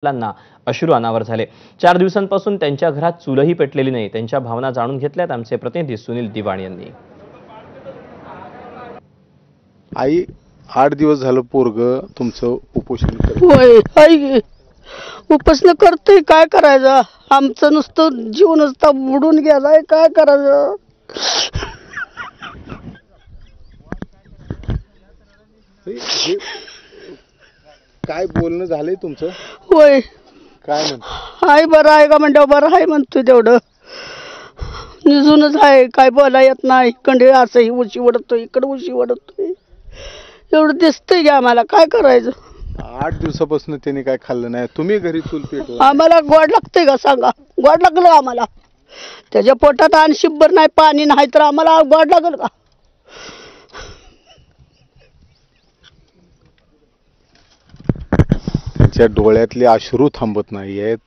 वडिलांना अश्रू अनावर झाले। 4 दिवसांपासून त्यांच्या घरात चूलही पेटलेली नाही। त्यांच्या भावना जाणून घेतल्यात आमचे प्रतिनिधी सुनील दिवाण यांनी। आई 8 दिवस झालं पोरग तुमचं उपोषण करत होय आई उपोषण करतोय, काय करायचं? आमचं नुसतं जीव नुसता बुडून गेलाय, काय करायचं? हे काय बोलणं झालंय तुमचं? होय काय म्हणतो? हाय बरं आहे का म्हणतो, बरं आहे म्हणतोय, तेवढं निजूनच आहे, काय बोला येत नाही। इकडे असंही उशी वडतोय, इकडे उशी वडतोय, एवढं दिसतंय की आम्हाला, काय करायचं? 8 दिवसापासून त्यांनी काय खाल्लं नाही, तुम्ही घरी चूल पेटवली, आम्हाला गोड लागतंय का सांगा? गोड लागलं आम्हाला? त्याच्या पोटात आणि शिब्बर नाही, पाणी नाही, तर आम्हाला गोड लागल का? त्यांच्या डोळ्यातले अश्रू थांबत नाहीयेत।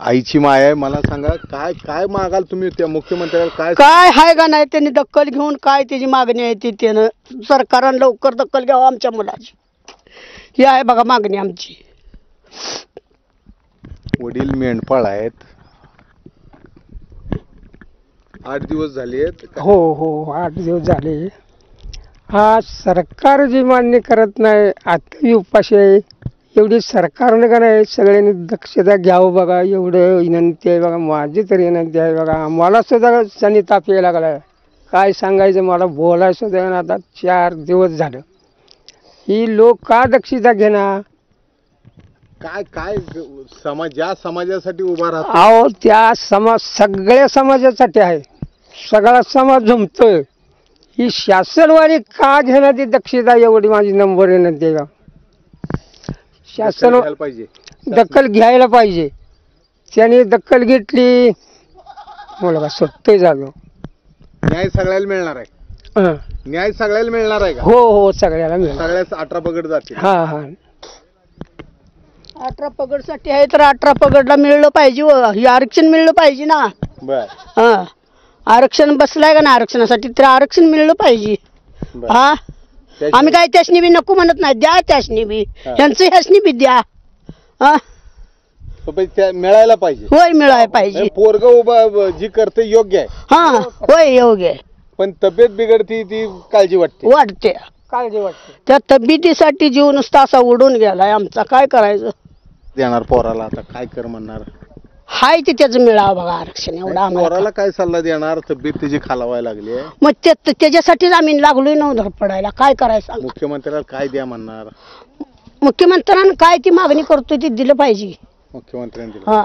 आईची माय आहे, मला सांगा काय काय मागाल तुम्ही त्या मुख्यमंत्र्याला? काय आहे का नाही? त्यांनी दखल घेऊन काय त्याची मागणी आहे ती त्यानं सरकारनं लवकर दखल घ्यावं आमच्या मुलाची, ही आहे बघा मागणी आमची। वडील मेंढपाळ आहेत, 8 दिवस झालेत। हो हो 8 दिवस झाले। हा सरकार जी मान्य करत नाही, आता उपाशी आहे, एवढी सरकारनं का नाही सगळ्यांनी दक्षता घ्यावं बघा, एवढं विनंती आहे बघा, माझी तरी विनंती आहे बघा। मला सुद्धा शनी ताप यायला लागला, काय सांगायचं, मला बोलायचं सुद्धा आता 4 दिवस झालं। ही लोक का दक्षता घेणार? काय काय ज्या समाजासाठी उभा राहतो, अहो त्या समाज सगळ्या समाजासाठी आहे, सगळा समाज जमतोय, ही शासनवारी का घेणार ती दक्षता? एवढी माझी नंबर विनंती आहे का? शासन दखल घ्यायला पाहिजे, त्याने दखल घेतली मला का सुटतोय जागो। न्याय सगळ्याला मिळणार आहे? न्याय सगळ्याला मिळणार आहे का? हो हो सगळ्याला मिळणार, सगळ्याच 18 पगड जाते। हा हा 18 पगडसाठी आहे तर 18 पगडला मिळलं पाहिजे, हे आरक्षण मिळलं पाहिजे ना। बर हा आरक्षण बसलाय का ना, आरक्षणासाठी तर आरक्षण मिळलं पाहिजे। हा आम्ही काय त्यासनी बी नको म्हणत नाही, द्या त्यासनी बी, यांचं ह्यासनी बी द्या। हा मिळायला पाहिजे, होय मिळायला पाहिजे। पोरग उभा जी करते योग्य आहे, हा होय योग्य आहे, पण तब्येत बिघडती ती काळजी वाटते काळजी वाटते। त्या तब्येतीसाठी जीव नुसता असा उडून गेलाय आमचा, काय करायचं? देणार पोराला आता काय कर म्हणणार? हाय ते त्याचं मिळावं बघा आरक्षण, एवढा आम्हाला। पोराला काय सल्ला देणार? तब्येत त्याची खालावायला लागली आहे, मग त्याच्यासाठीच आम्ही लागलोय ना धडपडायला, काय करायचं? मुख्यमंत्र्याला काय द्या म्हणणार? मुख्यमंत्र्यांनी काय ती मागणी करतोय ती दिलं पाहिजे मुख्यमंत्र्यांनी दिलं हा।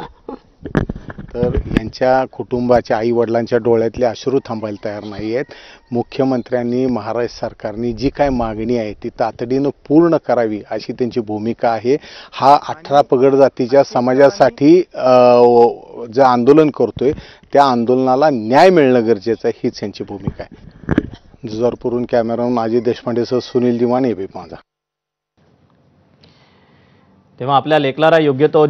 तर यांच्या कुटुंबाच्या आई वडिलांच्या डोळ्यातले अश्रू थांबायला तयार नाही आहेत। मुख्यमंत्र्यांनी महाराष्ट्र सरकारने जी काय मागणी आहे ती तातडीनं पूर्ण करावी अशी त्यांची भूमिका आहे। हा 18 पगड जातीच्या समाजासाठी जे आंदोलन करतोय त्या आंदोलनाला न्याय मिळणं गरजेचं आहे, हीच यांची भूमिका आहे। जुजारपूरहून कॅमेरामन अजय देशपांडेसह सुनील दिवाण, एबीपी माझा। तेव्हा आपल्या लेकराला योग्य तो